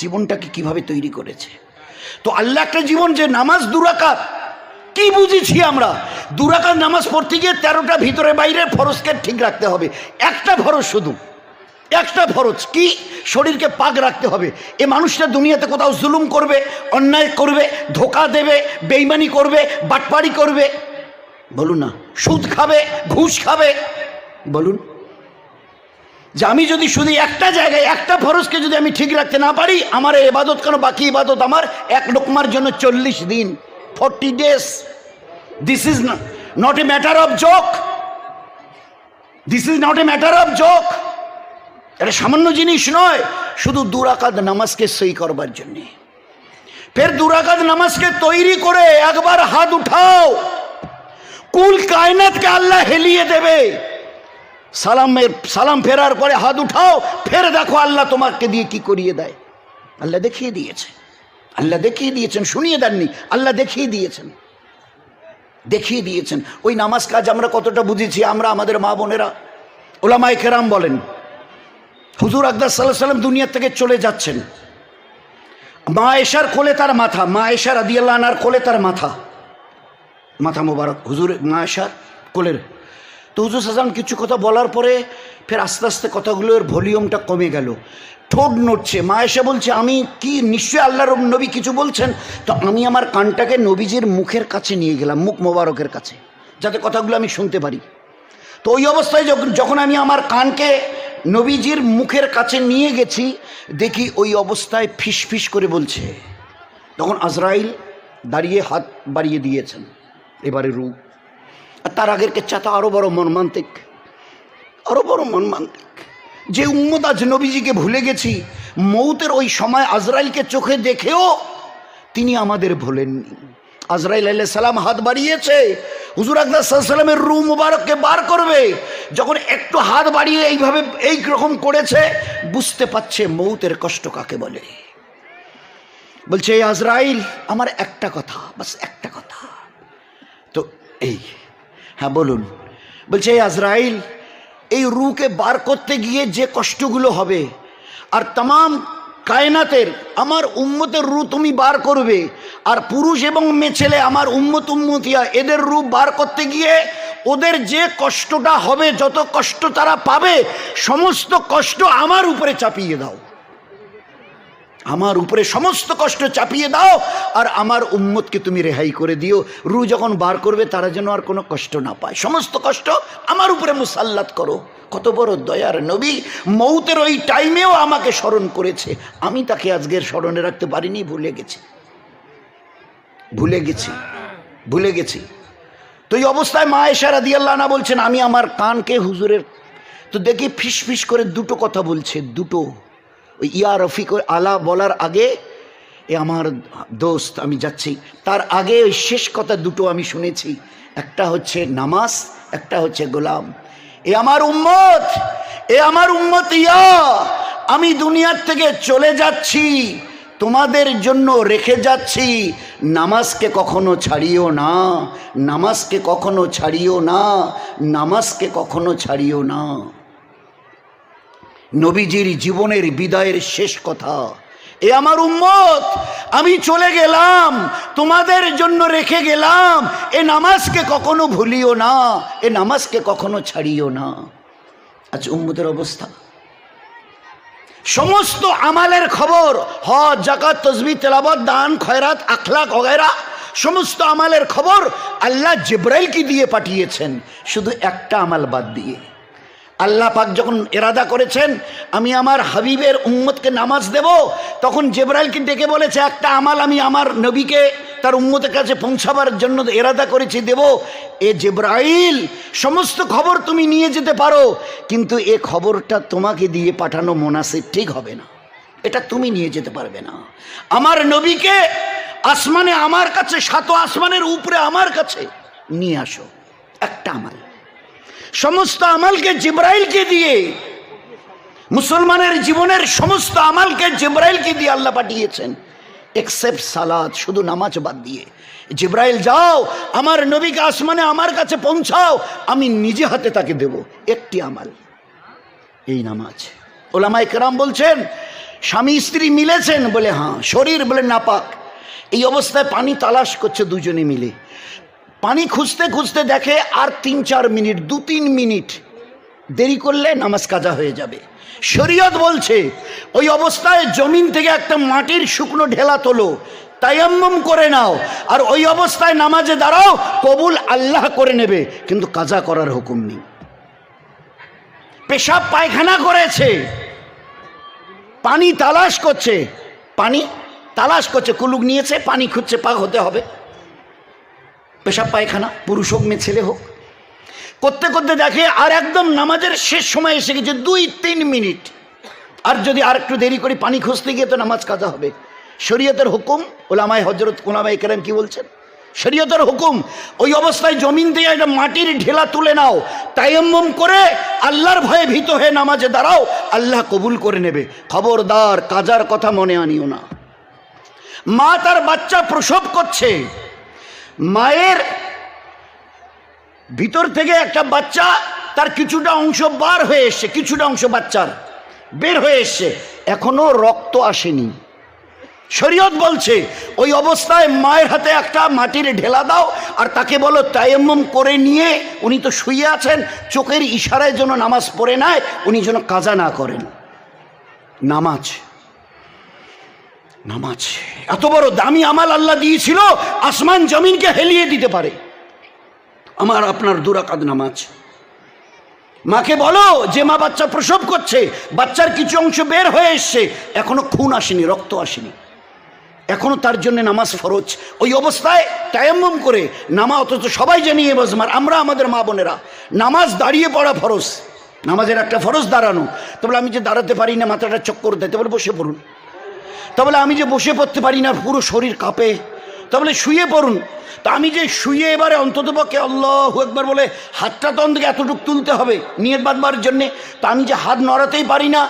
জীবনটাকে কিভাবে তৈরি করেছে। তো আল্লাহ একটা জীবন যে নামাজ 2 রাকাত, কি বুঝেছি আমরা? 2 রাকাত নামাজ পড়তে গিয়ে 13টা ভিতরে বাইরে ফরজকে ঠিক রাখতে হবে। একটা ফরজ, শুধু একটা ফরজ, কি? শরীরকে পাক রাখতে হবে। এ মানুষটা দুনিয়াতে কোথাও জুলুম করবে, অন্যায় করবে, ধোকা দেবে, বেঈমানি করবে, বাটপাড়ি করবে, বলুন না, সুদ খাবে, ঘুষ খাবে, বলুন। যে আমি যদি শুধু একটা জায়গায় একটা ফরজকে যদি আমি ঠিক রাখতে না পারি, আমার এই ইবাদত কেন, বাকি ইবাদত আমার এক লোকমার জন্য 40 দিন, 40 days। This is not a matter of joke, this is not a matter of joke. এটা সামান্য জিনিস নয়, শুধু 2 রাকাত নামাজকে সই করবার জন্যে। ফের 2 রাকাত নামাজকে তৈরি করে একবার হাত উঠাও, কুল কায়নাতকে আল্লাহ হেলিয়ে দেবে। সালাম ফেরার পরে হাত উঠাও, ফের দেখো আল্লাহ তোমাকে দিয়ে কি করিয়ে দেয়। আল্লাহ দেখিয়ে দিয়েছে, আল্লাহ দেখিয়ে দিয়েছেন, শুনিয়ে দেননি, আল্লাহ দেখিয়ে দিয়েছেন, দেখিয়ে দিয়েছেন। ওই নামাজ কাজ আমরা কতটা বুঝেছি? আমরা, আমাদের মা বোনেরা, ওলামায়ে কেরাম বলেন, হুজুর আকরাম সাল্লাল্লাহু আলাইহি ওয়াসাল্লাম দুনিয়া থেকে চলে যাচ্ছেন, মা আয়েশার কোলে তার মাথা, মা আয়েশা রাদিয়াল্লাহু আনহার কোলে তার মাথা, মাথা মোবারক হুজুর মা আয়েশার কোলের। তো হুজুর সাল্লাল্লাহু আলাইহি কিছু কথা বলার পরে ফের আস্তে আস্তে কথাগুলোর ভলিউমটা কমে গেল, ঠোঁট নড়ছে। মা আয়েশা বলছে, আমি কি, নিশ্চয়ই আল্লাহর নবী কিছু বলছেন। তো আমি আমার কানটাকে নবীজির মুখের কাছে নিয়ে গেলাম, মুখ মোবারকের কাছে, যাতে কথাগুলো আমি শুনতে পারি। তো ওই অবস্থায় যখন আমি আমার কানকে নবীজির মুখের কাছে নিয়ে গেছি, দেখি ওই অবস্থায় ফিস ফিস করে বলছে। তখন আজরাইল দাঁড়িয়ে হাত বাড়িয়ে দিয়েছেন, এবারে রূপ। আর তার আগের কেচ্ছাটা আরো বড় মর্মান্তিক, আরো বড় মর্মান্তিক। যে উম্মত আজ নবীজিকে ভুলে গেছি, মৌতের ওই সময় আজরাইলকে চোখে দেখেও তিনি আমাদের ভোলেননি। আজরাইল আলাইহিস সালাম হাত বাড়িয়েছে, হুজুর আকরাম সাল্লাল্লাহু আলাইহি ওয়াসাল্লামের রূহ মুবারককে বার করবে। যখন একটু হাত বাড়িয়ে এইভাবে এই রকম করেছে, বুঝতে পারছে মৌতের কষ্ট কাকে বলে। বলছে, এই আজরাইল, আমার একটা কথা, বাস একটা কথা। তো এই, হ্যাঁ বলুন। বলছে, এই আজরাইল, এই রূহকে বার করতে গিয়ে যে কষ্টগুলো হবে, আর तमाम কায়নাতের আমার উম্মতের রূহ তুমি বার করবে, আর পুরুষ এবং মেয়ে ছেলে আমার উম্মত উম্মতিয়া এদের রূহ বার করতে গিয়ে ওদের যে কষ্টটা হবে, যত কষ্ট তারা পাবে, সমস্ত কষ্ট আমার উপরে চাপিয়ে দাও, আমার উপরে সমস্ত কষ্ট চাপিয়ে দাও, আর আমার উম্মতকে তুমি রেহাই করে দিও। রূহ যখন বার করবে তারা যেন আর কোনো কষ্ট না পায়, সমস্ত কষ্ট আমার উপরে মুসাল্লাত করো। কত বড় দয়ার নবী, মৌতের ওই টাইমেও আমাকে স্মরণ করেছে। আমি তাকে আজকের স্মরণে রাখতে পারিনি, ভুলে গেছি, ভুলে গেছি, ভুলে গেছি। তো এই অবস্থায় মা আয়েশা রাদিয়াল্লাহু আনহা বলছেন, আমি আমার কানকে হুজুরের, তো দেখি ফিস ফিস করে 2টো কথা বলছে, 2টো। ওই ইয়া রফিক আলা বলার আগে, এ আমার দোস্ত আমি যাচ্ছি, তার আগে ওই শেষ কথা 2টো আমি শুনেছি। একটা হচ্ছে নামাজ, একটা হচ্ছে গোলাম। এ আমার উম্মত, এ আমার উম্মত, ইয়া আমি দুনিয়ার থেকে চলে যাচ্ছি, তোমাদের জন্য রেখে যাচ্ছি, নামাজকে কখনো ছাড়িও না, নামাজকে কখনো ছাড়িও না, নামাজকে কখনো ছাড়িও না। নবীজির জীবনের বিদায়ের শেষ কথা, এ আমার উম্মত, আমি চলে গেলাম, তোমাদের জন্য রেখে গেলাম, এ নামাজকে কখনো ভুলিও না, এ নামাজকে কখনো ছাড়িও না। আজ উম্মতের অবস্থা, সমস্ত আমালের খবর, হজ, যাকাত, তাসবিহ, তেলাওয়াত, দান, খয়রাত, আখলাক ওগেরা, সমস্ত আমালের খবর আল্লাহ জিবরাইলকে দিয়ে পাঠিয়েছেন, শুধু একটা আমাল বাদ দিয়ে। আল্লাহ পাক যখন ইরাদা করেছেন আমি আমার হাবিবের উম্মতকে নামাজ দেব, তখন জিবরাইলকে ডেকে বলেছে, একটা আমাল আমি আমার নবীকে তার উম্মতের কাছে পৌঁছাবার জন্য ইরাদা করেছি, দেব। এ জিবরাইল, সমস্ত খবর তুমি নিয়ে যেতে পারো, কিন্তু এ খবরটা তোমাকে দিয়ে পাঠানো মুনাসিব ঠিক হবে না, এটা তুমি নিয়ে যেতে পারবে না। আমার নবীকে আসমানে আমার কাছে, 7 আসমানের উপরে আমার কাছে নিয়ে আসো, একটা আমাল। সমস্ত আমালকে জিবরাইলকে দিয়ে, মুসলমানের জীবনের সমস্ত আমালকে জিবরাইলকে দিয়ে আল্লাহ পাঠিয়েছেন, এক্সেপ্ট সালাত, শুধু নামাজ বাদ দিয়ে। জিবরাইল, যাও আমার নবীকে আসমানে আমার কাছে পৌঁছাও, আমি নিজে হাতে তাকে দেব, একটি আমাল, এই নামাজ। ওলামায়ে কেরাম বলছেন, স্বামী স্ত্রী মিলেছেন বলে হ্যাঁ, শরীর বলে নাপাক। এই অবস্থায় পানি তালাশ করছে দুজনে মিলে। পানি খুঁজতে খুঁজতে দেখে আর 3-4 মিনিট, 2-3 মিনিট দেরি করলে নামাজ কাজা হয়ে যাবে। শরীয়ত বলছে ওই অবস্থায় জমিন থেকে একটা মাটির শুকনো ঢেলা তোলো, তায়াম্মুম করে নাও, আর ওই অবস্থায় নামাজে দাঁড়াও, কবুল আল্লাহ করে নেবে, কিন্তু কাজা করার হুকুম নেই। পেশাব পায়খানা করেছে, পানি তালাশ করছে, পানি তালাশ করছে, কুলুক নিয়েছে, পানি খুঁজছে, পাক হতে হবে। পেশাব পায়খানা পুরুষ হোক মেয়ে ছেলে হোক, করতে করতে দেখে আর একদম নামাজের শেষ সময় এসে গেছে, 2-3 মিনিট। আর যদি আর একটু দেরি করে পানি খুঁজতে গিয়ে তো নামাজ কাজা হবে। শরীয়তের হুকুম, ওলামায়ে হযরত ওলামায়ে কেরাম কি বলছেন? শরীয়তের হুকুম ওই অবস্থায় জমিন থেকে একটা মাটির ঢেলা তুলে নাও, তায়াম্মুম করে আল্লাহর ভয়ে ভীত হয়ে নামাজে দাঁড়াও, আল্লাহ কবুল করে নেবে। খবরদার কাজার কথা মনে আনিও না। মা তার বাচ্চা প্রসব করছে, মায়ের ভিতর থেকে একটা বাচ্চা, তার কিছুটা অংশ বার হয়ে এসছে, কিছুটা অংশ বাচ্চার বের হয়ে এসছে, এখনো রক্ত আসেনি। শরীয়ত বলছে ওই অবস্থায় মায়ের হাতে একটা মাটির ঢেলা দাও, আর তাকে বলো তায়াম্মুম করে নিয়ে, উনি তো শুয়ে আছেন, চোখের ইশারায় যেন নামাজ পড়ে নেয়, উনি যেন কাজা না করেন। নামাজ নামাজ এত বড় দামি আমাল আল্লাহ দিয়েছিল, আসমান জমিনকে হেলিয়ে দিতে পারে। আমার আপনার 2 রাকাত নামাজ। মাকে বলো যে মা বাচ্চা প্রসব করছে, বাচ্চার কিছু অংশ বের হয়ে এসছে, এখনো খুন আসেনি, রক্ত আসেনি, এখনো তার জন্য নামাজ ফরজ। ওই অবস্থায় তায়াম্মুম করে নামাজ, অথচ সবাই জানিয়ে বজমার, আমরা আমাদের মা বোনেরা, নামাজ দাঁড়িয়ে পড়া ফরজ, নামাজের একটা ফরজ দাঁড়ানো। তবে আমি যে দাঁড়াতে পারি না, মাথাটা চক্কর দেয়, বলে বসে পড়ুন। তাহলে আমি যে বসে পড়তে পারি না, পুরো শরীর কাঁপে, তাহলে শুয়ে পড়ুন। তা আমি যে শুয়ে এবারে অন্ততপক্ষে আল্লাহু আকবার বলে হাতটা তো অন্তত এতটুকু তুলতে হবে নিয়ত বাঁধবার জন্যে, তা আমি যে হাত নড়াতেই পারি না।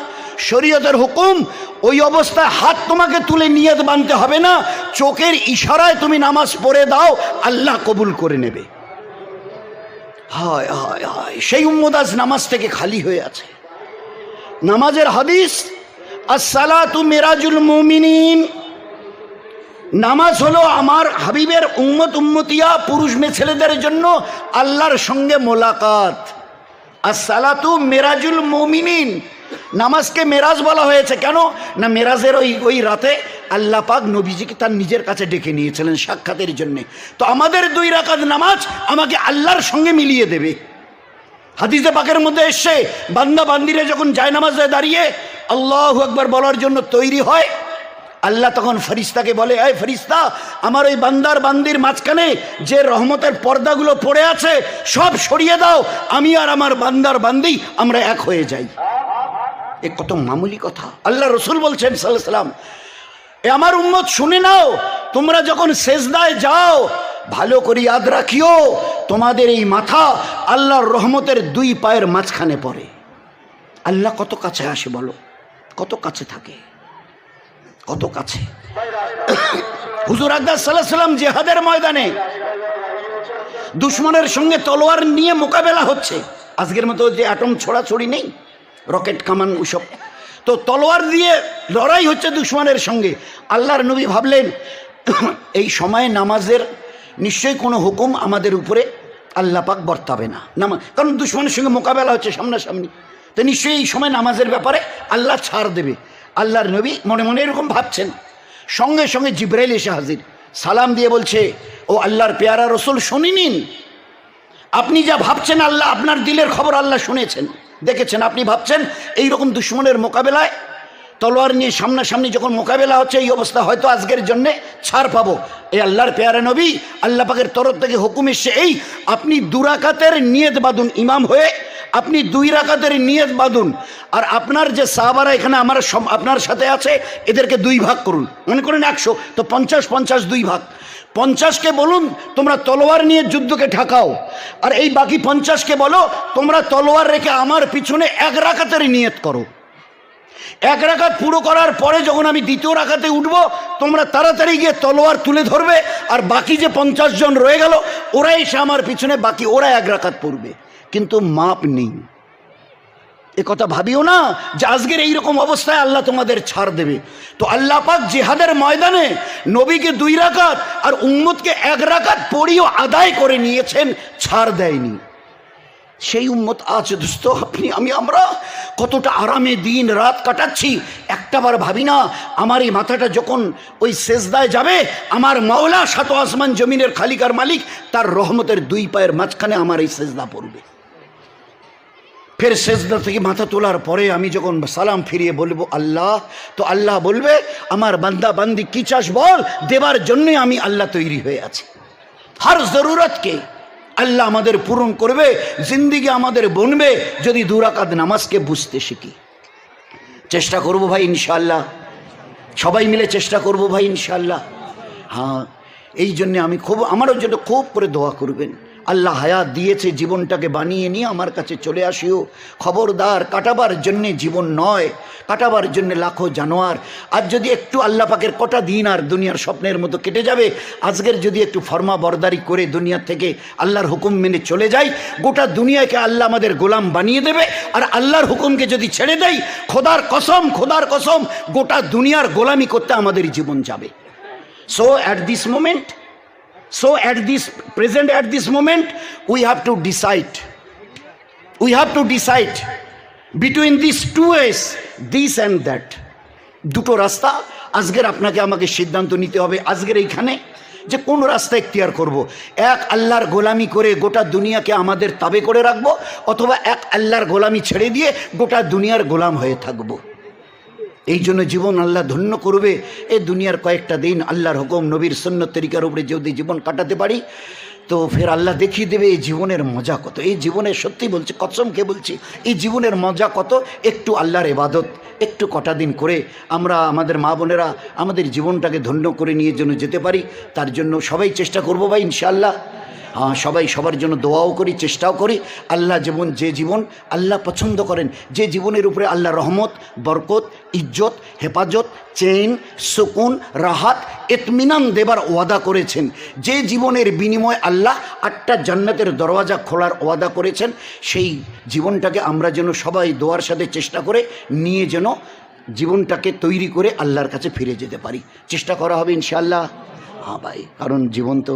শরীয়তের হুকুম ওই অবস্থায় হাত তোমাকে তুলে নিয়ত বাঁধতে হবে না, চোখের ইশারায় তুমি নামাজ পড়ে দাও, আল্লাহ কবুল করে নেবে। হায় হায় হায়, সেই উম্মত আজ নামাজ থেকে খালি হয়ে আছে। নামাজের হাদিস, আসসালাতু মিরাজুল মুমিনিন, নামাজ হলো আমার হাবিবের উম্মত উম্মতিয়া পুরুষ মেয়ে ছেলেদের জন্য আল্লাহর সঙ্গে মোলাকাত। আসসালাতু মিরাজুল মুমিনিন, নামাজকে মেরাজ বলা হয়েছে কেন না, মেরাজের ওই রাতে আল্লাহ পাক নবীজিকে তার নিজের কাছে ডেকে নিয়েছিলেন সাক্ষাতের জন্যে। তো আমাদের 2 রাকাত নামাজ আমাকে আল্লাহর সঙ্গে মিলিয়ে দেবে। হাদিসে পাকের মধ্যে এসছে, বান্দা বান্দিরা যখন জায়নামাজে দাঁড়িয়ে আল্লাহু আকবার বলার জন্য তৈরি হয়, আল্লাহ তখন ফেরেশতাকে বলে, এই ফেরেশতা, আমার ওই বান্দার বান্দির মাঝখানে যে রহমতের পর্দাগুলো পড়ে আছে সব সরিয়ে দাও, আমি আর আমার বান্দার বান্দি আমরা এক হয়ে যাই। এ কত মামুলি কথা। আল্লাহ রসুল বলছেন সাল্লাল্লাহু আলাইহি ওয়াসাল্লাম, এ আমার উম্মত শুনে নাও, তোমরা যখন সেজদায় যাও ভালো করে ইয়াদ রাখিও, তোমাদের এই মাথা আল্লাহর রহমতের 2 পায়ের মাঝখানে পড়ে। আল্লাহ কত কাছে আসে বলো, কত কাছে থাকে, কত কাছে। হুজুর আকরাম সাল্লাল্লাহু আলাইহি ওয়াসাল্লাম জিহাদের ময়দানে দুশমনের সঙ্গে তলোয়ার নিয়ে মোকাবেলা হচ্ছে, আজকের মতো যে অ্যাটম ছোড়াছড়ি নেই, রকেট কামান ওসব, তো তলোয়ার দিয়ে লড়াই হচ্ছে দুশমনের সঙ্গে। আল্লাহর নবী ভাবলেন এই সময়ে নামাজের নিশ্চয়ই কোনো হুকুম আমাদের উপরে আল্লাহ পাক বর্তাবে না, কারণ দুশমনের সঙ্গে মোকাবেলা হচ্ছে সামনাসামনি, তো নিশ্চয়ই এই সময় নামাজের ব্যাপারে আল্লাহ ছাড় দেবে। আল্লাহর নবী মনে মনে এরকম ভাবছেন, সঙ্গে সঙ্গে জিবরাইল এসে হাজির, সালাম দিয়ে বলছে, ও আল্লাহর পেয়ারা রসুল, শুনে নিন, আপনি যা ভাবছেন আল্লাহ আপনার দিলের খবর আল্লাহ শুনেছেন, দেখেছেন। আপনি ভাবছেন এইরকম দুশমনের মোকাবেলায় তলোয়ার নিয়ে সামনাসামনি যখন মোকাবেলা হচ্ছে, এই অবস্থা হয়তো আজকের জন্যে ছাড় পাবো। এই আল্লাহর পেয়ারা নবী, আল্লাহ পাকের তরফ থেকে হুকুম এসছে, এই আপনি 2 রাকাতের নিয়ত বাঁধুন, ইমাম হয়ে আপনি 2 রাকাতের নিয়ত বাঁধুন, আর আপনার যে সাহাবারা এখানে আমার আপনার সাথে আছে এদেরকে 2 ভাগ করুন, মনে করেন 100, তো 50-50 2 ভাগ। 50কে বলুন তোমরা তলোয়ার নিয়ে যুদ্ধকে ঠেকাও, আর এই বাকি 50কে বলো তোমরা তলোয়ার রেখে আমার পিছনে 1 রাকাতের নিয়ত করো। 1 রাকাত পুরো করার পরে যখন আমি 2য় রাকাতে উঠবো, তোমরা তাড়াতাড়ি গিয়ে তলোয়ার তুলে ধরবে, আর বাকি যে 50 জন রয়ে গেল ওরা এসে আমার পিছনে, বাকি ওরা 1 রাকাত পড়বে, কিন্তু মাপ নেই। এ কথা ভাবিও না যে আজকের এইরকম অবস্থায় আল্লাহ তোমাদের ছাড় দেবে। তো আল্লাহ পাক জিহাদের ময়দানে নবীকে 2 রাকাত আর উম্মতকে 1 রাকাত পড়িও আদায় করে নিয়েছেন, ছাড় দেয়নি। সেই উম্মত আজ দোস্ত আমরা কতটা আরামে দিন রাত কাটাচ্ছি, একটাবার ভাবি না আমার এই মাথাটা যখন ওই সেজদায় যাবে, আমার মাওলা সাত আসমান জমিনের খালিকার মালিক, তার রহমতের 2 পায়ের মাঝখানে আমার এই সেজদা পড়বে। ফের সেজদা থেকে মাথা তোলার পরে আমি যখন সালাম ফিরিয়ে বলবো আল্লাহ, তো আল্লাহ বলবে আমার বান্দা বান্দি কি চাস বল, দেবার জন্যই আমি আল্লাহ তৈরি হয়ে আছি। হর জরুরতকে আল্লাহ আমাদের পূরণ করবে, জিন্দিগি আমাদের বনবে যদি 2 রাকাত নামাজকে বুঝতে শিখি। চেষ্টা করব ভাই ইনশাআল্লাহ, সবাই মিলে চেষ্টা করব ভাই ইনশাআল্লাহ। হ্যাঁ, এই জন্যে আমি আমারও জন্য খুব করে দোয়া করবেন। আল্লাহ হায়াত দিয়েছে, জীবনটাকে বানিয়ে নিয়ে আমার কাছে চলে আসিও। খবরদার, কাটাবার জন্যে জীবন নয়, কাটাবার জন্যে লাখো জানোয়ার। আর যদি একটু আল্লাহ পাকের কটা দিন আর দুনিয়ার স্বপ্নের মতো কেটে যাবে, আজকের যদি একটু ফরমা বরদারি করে দুনিয়ার থেকে আল্লাহর হুকুম মেনে চলে যাই, গোটা দুনিয়াকে আল্লাহ আমাদের গোলাম বানিয়ে দেবে। আর আল্লাহর হুকুমকে যদি ছেড়ে দেই, খোদার কসম গোটা দুনিয়ার গোলামি করতে আমাদের জীবন যাবে। So at this moment, we have to decide between these 2 ways, this and that. 2টো রাস্তা আজকের আপনাকে আমাকে সিদ্ধান্ত নিতে হবে আজকের এইখানে, যে কোন রাস্তা ইখতিয়ার করব। এক আল্লাহর গোলামি করে গোটা দুনিয়াকে আমাদের তাবে করে রাখবো, অথবা এক আল্লাহর গোলামি ছেড়ে দিয়ে গোটা দুনিয়ার গোলাম হয়ে থাকবো। এই জন্য জীবন আল্লাহ ধন্য করবে। এই দুনিয়ার কয়েকটা দিন আল্লাহর হুকুম নবীর সুন্নত তরিকার উপরে যদি জীবন কাটাতে পারি, তো ফের আল্লাহ দেখিয়ে দেবে এই জীবনের মজা কত। এই জীবনের সত্যি বলছি, কসমকে বলছি, এই জীবনের মজা কত। একটু আল্লাহর ইবাদত একটু কটা দিন করে আমরা আমাদের মা বোনেরা আমাদের জীবনটাকে ধন্য করে নিয়ে যেন যেতে পারি, তার জন্য সবাই চেষ্টা করবো ভাই ইনশাআল্লাহ। সবাই সবার জন্য দোয়াও করি, চেষ্টাও করি। আল্লাহ যে জীবন আল্লাহ পছন্দ করেন, যে জীবনের উপরে আল্লাহ রহমত, বরকত, ইজ্জত, হেফাজত, চেইন, সুকুন, রাহাত, ইতমিনান দেবার ওয়াদা করেছেন, যে জীবনের বিনিময়ে আল্লাহ 8টা জান্নাতের দরওয়াজা খোলার ওয়াদা করেছেন, সেই জীবনটাকে আমরা যেন সবাই দোয়ার সাথে চেষ্টা করে নিয়ে যেন জীবনটাকে তৈরি করে আল্লাহর কাছে ফিরে যেতে পারি। চেষ্টা করা হবে ইনশাআল্লাহ। হ্যাঁ ভাই, কারণ জীবন তো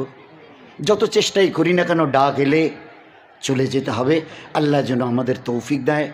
যত চেষ্টাই করি না কেন, ডাক এলে চলে যেতে হবে। আল্লাহ যেন আমাদের তৌফিক দেয়।